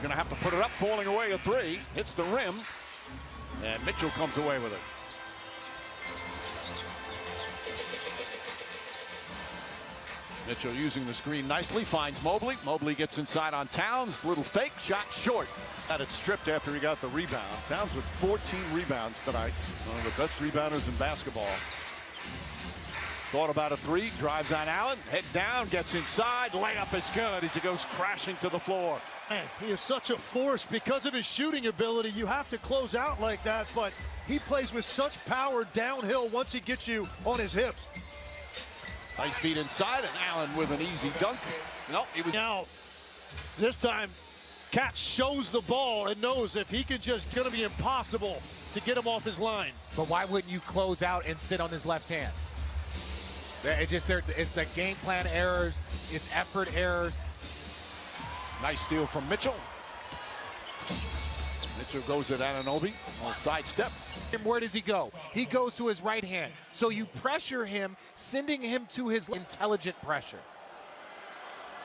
Gonna have to put it up, falling away a three. Hits the rim, and Mitchell comes away with it. Mitchell using the screen nicely, finds Mobley. Mobley gets inside on Towns. Little fake shot, short. Had it stripped after he got the rebound. Towns with 14 rebounds tonight. One of the best rebounders in basketball. Thought about a three, drives on Allen, head down, gets inside, layup is good as he goes crashing to the floor. Man, he is such a force because of his shooting ability. You have to close out like that, but he plays with such power downhill once he gets you on his hip. Nice feet inside, and Allen with an easy dunk. Nope, he was. Now, this time, Cat shows the ball and knows if he could just gonna be impossible to get him off his line. But why wouldn't you close out and sit on his left hand? It's the game plan errors, it's effort errors. Nice steal from Mitchell. Mitchell goes at Anunoby on side step. And where does he go? He goes to his right hand. So you pressure him, sending him to his intelligent pressure.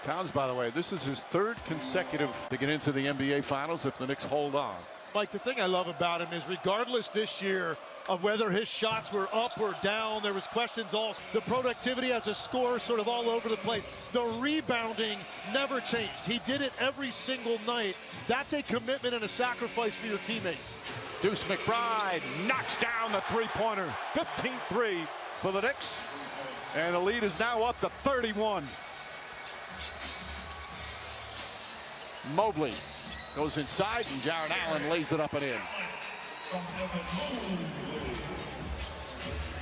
Towns, by the way, this is his third consecutive to get into the NBA Finals if the Knicks hold on. Like, the thing I love about him is regardless this year of whether his shots were up or down, there was questions also. The productivity as a scorer sort of all over the place. The rebounding never changed. He did it every single night. That's a commitment and a sacrifice for your teammates. Deuce McBride knocks down the three-pointer. 15-3 for the Knicks. And the lead is now up to 31. Mobley goes inside, and Jarrett Allen lays it up and in.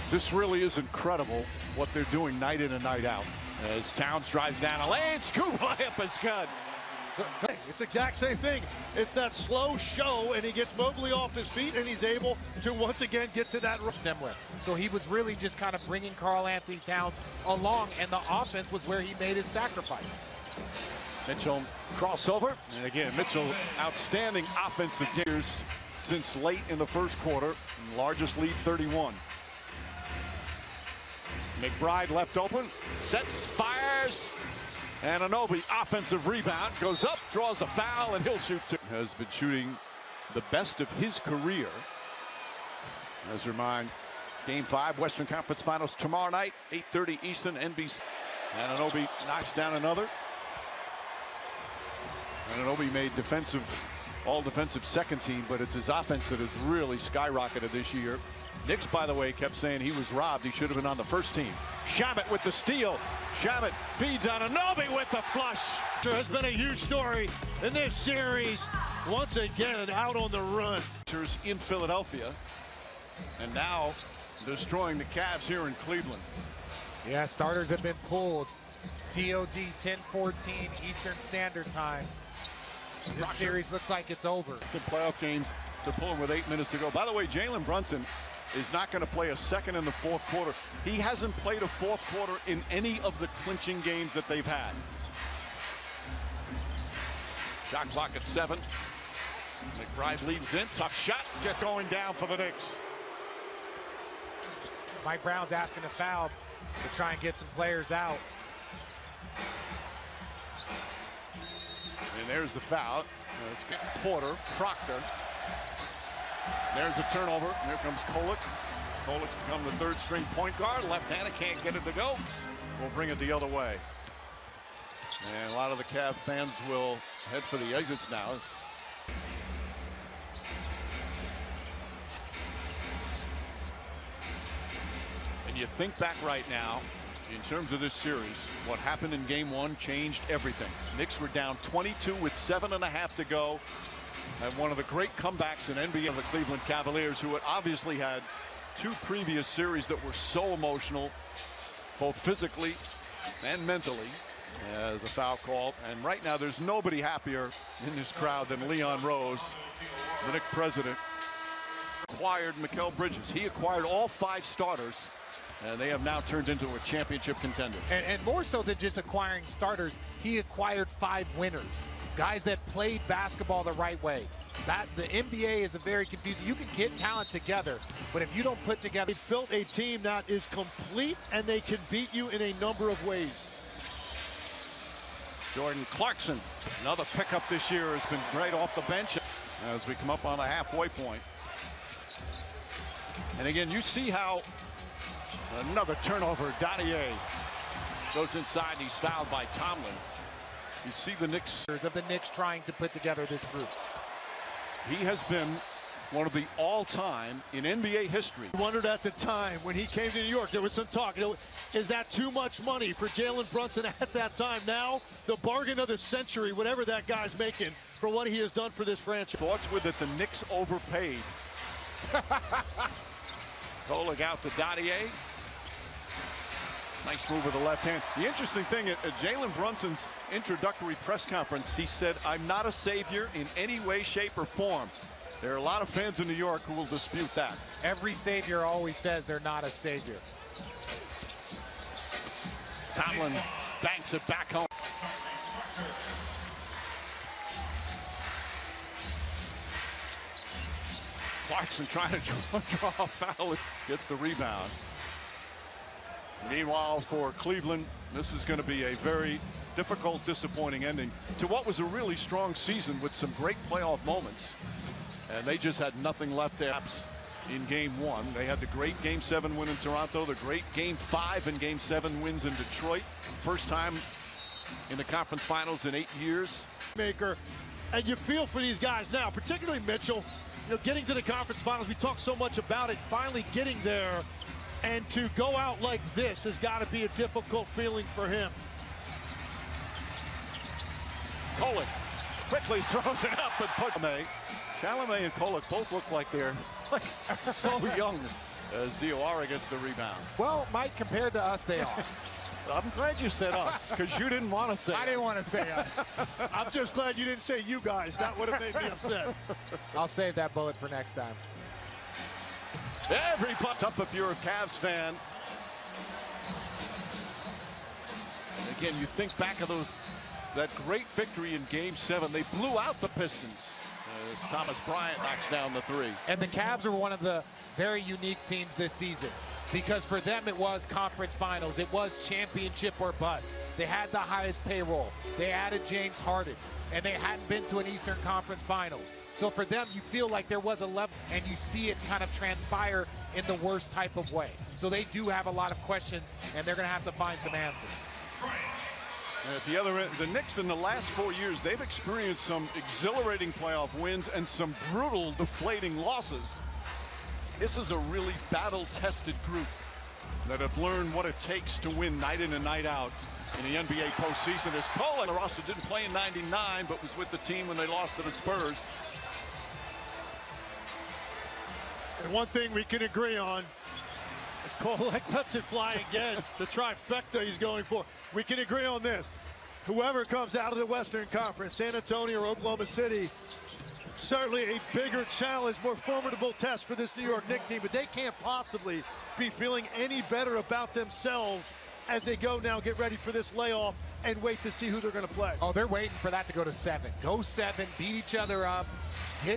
This really is incredible what they're doing night in and night out. As Towns drives down a lane, scoop layup is good. It's the exact same thing. It's that slow show, and he gets Mobley off his feet, and he's able to once again get to that. Similar. So he was really just kind of bringing Karl Anthony Towns along, and the offense was where he made his sacrifice. Mitchell crossover, and again, Mitchell outstanding offensive gears since late in the first quarter. Largest lead, 31. McBride left open, sets, fires, and Anunoby offensive rebound, goes up, draws a foul, and he'll shoot two. Has been shooting the best of his career. As a reminder, Game 5, Western Conference Finals tomorrow night, 8:30 Eastern, NBC. And Anunoby knocks down another. Anunoby made all defensive second team, but it's his offense that has really skyrocketed this year. Knicks, by the way, kept saying he was robbed. He should have been on the first team. Shamet with the steal. Shamet feeds on Anunoby with the flush. Has been a huge story in this series. Once again, out on the run. In Philadelphia, and now destroying the Cavs here in Cleveland. Yeah, starters have been pulled. TOD 10:14 Eastern Standard Time. This series looks like it's over. The playoff games to pull him with 8 minutes to go. By the way, Jalen Brunson is not going to play a second in the fourth quarter. He hasn't played a fourth quarter in any of the clinching games that they've had. Shot clock at 7. McBride leads in. Tough shot. Get going down for the Knicks. Mike Brown's asking a foul to try and get some players out. And there's the foul. Let's get Porter, Proctor. There's a turnover. Here comes Kolek. Kolek's become the third string point guard. Left-handed, can't get it to go. We'll bring it the other way. And a lot of the Cavs fans will head for the exits now. And you think back right now, in terms of this series, what happened in Game 1 changed everything. Knicks were down 22 with 7.5 to go. And one of the great comebacks in NBA of the Cleveland Cavaliers, who had obviously had 2 previous series that were so emotional, both physically and mentally, as a foul call. And right now, there's nobody happier in this crowd than Leon Rose, the Knicks president. Acquired Mikal Bridges. He acquired all 5 starters. And they have now turned into a championship contender. And more so than just acquiring starters, he acquired 5 winners. Guys that played basketball the right way. The NBA is a very confusing. You can get talent together, but if you don't put together. They've built a team that is complete, and they can beat you in a number of ways. Jordan Clarkson, another pickup this year, has been great off the bench as we come up on a halfway point. And again, you see how another turnover. Dadier goes inside. He's fouled by Tomlin. You see the Knicks. Of the Knicks trying to put together this group. He has been one of the all-time in NBA history. I wondered at the time when he came to New York, there was some talk. Is that too much money for Jalen Brunson at that time? Now, the bargain of the century, whatever that guy's making for what he has done for this franchise. Thoughts were that the Knicks overpaid. Kolik out to Dadier. Nice move with the left hand. The interesting thing at Jalen Brunson's introductory press conference, he said, "I'm not a savior in any way, shape, or form." There are a lot of fans in New York who will dispute that. Every savior always says they're not a savior. Tomlin banks it back home. Clarkson trying to draw a foul. Gets the rebound. Meanwhile, for Cleveland, this is going to be a very difficult, disappointing ending to what was a really strong season with some great playoff moments. And they just had nothing left in Game 1. They had the great Game 7 win in Toronto, the great Game 5 and Game 7 wins in Detroit. First time in the conference finals in 8 years. Maker, and you feel for these guys now, particularly Mitchell. You know, getting to the conference finals, we talk so much about it, finally getting there. And to go out like this has got to be a difficult feeling for him. Kolik quickly throws it up and puts Chalamet and Kolik both look like they're so young as Diawara gets the rebound. Well, Mike, compared to us, they are. I'm glad you said us, because you didn't want to say I didn't want to say us. I'm just glad you didn't say you guys. That would have made me upset. I'll save that bullet for next time. Everybody up if you're a Cavs fan. Again, you think back of that great victory in Game 7. They blew out the Pistons as Thomas Bryant knocks down the three. And the Cavs are one of the very unique teams this season, because for them it was conference finals. It was championship or bust. They had the highest payroll. They added James Harden, and they hadn't been to an Eastern Conference Finals. So for them, you feel like there was a level, and you see it kind of transpire in the worst type of way. So they do have a lot of questions, and they're going to have to find some answers. And at the other end, the Knicks in the last 4 years, they've experienced some exhilarating playoff wins and some brutal, deflating losses. This is a really battle-tested group that have learned what it takes to win night in and night out in the NBA postseason. As Cole, the roster didn't play in '99, but was with the team when they lost to the Spurs. And one thing we can agree on, as Kolek lets it fly again, the trifecta he's going for. We can agree on this. Whoever comes out of the Western Conference, San Antonio or Oklahoma City, certainly a bigger challenge, more formidable test for this New York Knicks team, but they can't possibly be feeling any better about themselves as they go now, get ready for this layoff and wait to see who they're going to play. Oh, they're waiting for that to go to 7. Go 7, beat each other up.